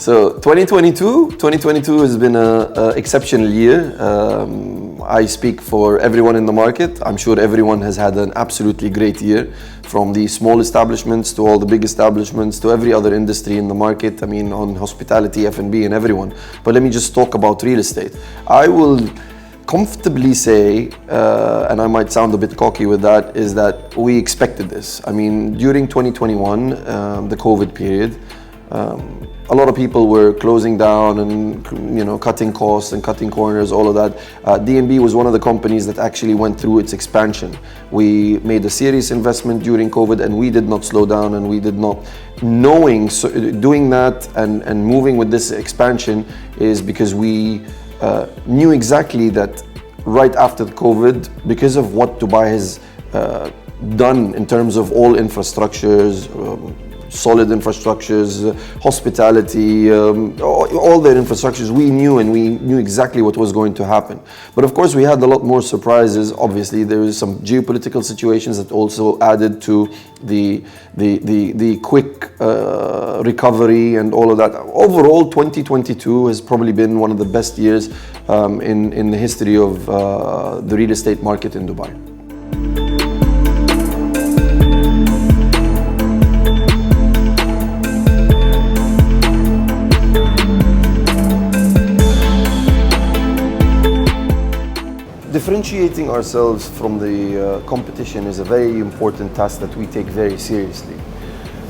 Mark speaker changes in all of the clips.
Speaker 1: So 2022 has been an exceptional year. I speak for everyone in the market. I'm sure everyone has had an absolutely great year, from the small establishments to all the big establishments to every other industry in the market. I mean, on hospitality, F&B, and everyone. But let me just talk about real estate. I will comfortably say, and I might sound a bit cocky with that, is that we expected this. I mean, during 2021, the COVID period, a lot of people were closing down and cutting costs and cutting corners, all of that. D&B was one of the companies that actually went through its expansion. We made a serious investment during COVID, and we did not slow down, and we did not. Doing that and moving with this expansion is because we knew exactly that right after COVID, because of what Dubai has done in terms of all infrastructures, solid infrastructures, hospitality, all their infrastructures, we knew exactly what was going to happen. But of course, we had a lot more surprises. Obviously, there was some geopolitical situations that also added to the quick recovery and all of that. Overall, 2022 has probably been one of the best years in the history of the real estate market in Dubai. Differentiating ourselves from the competition is a very important task that we take very seriously.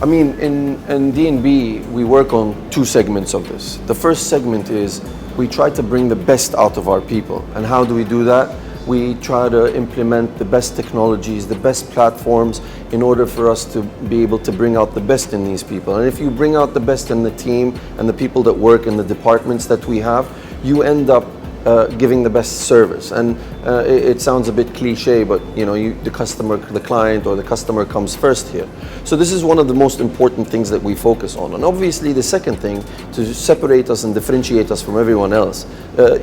Speaker 1: I mean, in D&B, we work on two segments of this. The first segment is we try to bring the best out of our people. And how do we do that? We try to implement the best technologies, the best platforms, in order for us to be able to bring out the best in these people. And if you bring out the best in the team and the people that work in the departments that we have, you end up giving the best service. And it sounds a bit cliche, but the client or the customer comes first here. So this is one of the most important things that we focus on. And obviously the second thing, to separate us and differentiate us from everyone else,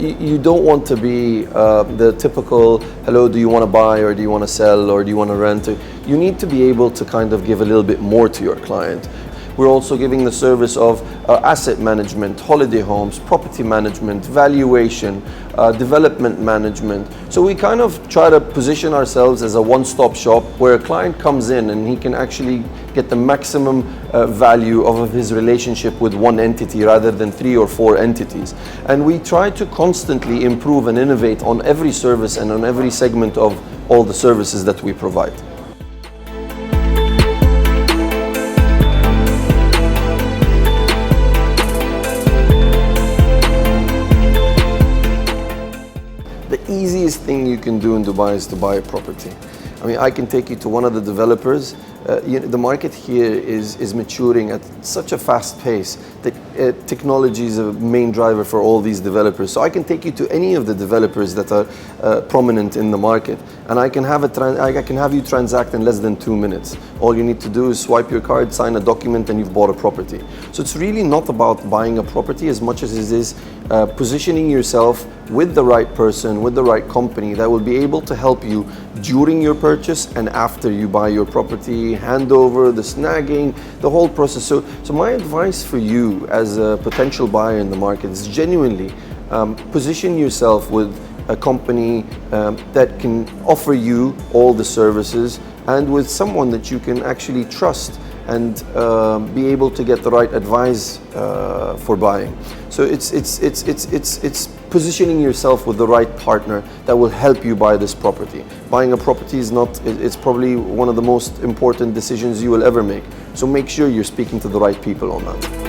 Speaker 1: you don't want to be the typical, hello, do you want to buy, or do you want to sell, or do you want to rent? You need to be able to kind of give a little bit more to your client. We're also giving the service of asset management, holiday homes, property management, valuation, development management. So we kind of try to position ourselves as a one-stop shop where a client comes in and he can actually get the maximum value of his relationship with one entity rather than 3 or 4 entities. And we try to constantly improve and innovate on every service and on every segment of all the services that we provide. The easiest thing you can do in Dubai is to buy a property. I mean, I can take you to one of the developers. The market here is maturing at such a fast pace that technology is a main driver for all these developers. So I can take you to any of the developers that are prominent in the market, and I can have you transact in less than 2 minutes. All you need to do is swipe your card, sign a document, and you've bought a property. So it's really not about buying a property as much as it is positioning yourself with the right person, with the right company that will be able to help you during your purchase and after you buy your property, handover, the snagging, the whole process. So my advice for you as a potential buyer in the market is genuinely position yourself with a company that can offer you all the services, and with someone that you can actually trust and be able to get the right advice for buying. So it's positioning yourself with the right partner that will help you buy this property. Buying a property it's probably one of the most important decisions you will ever make. So make sure you're speaking to the right people on that.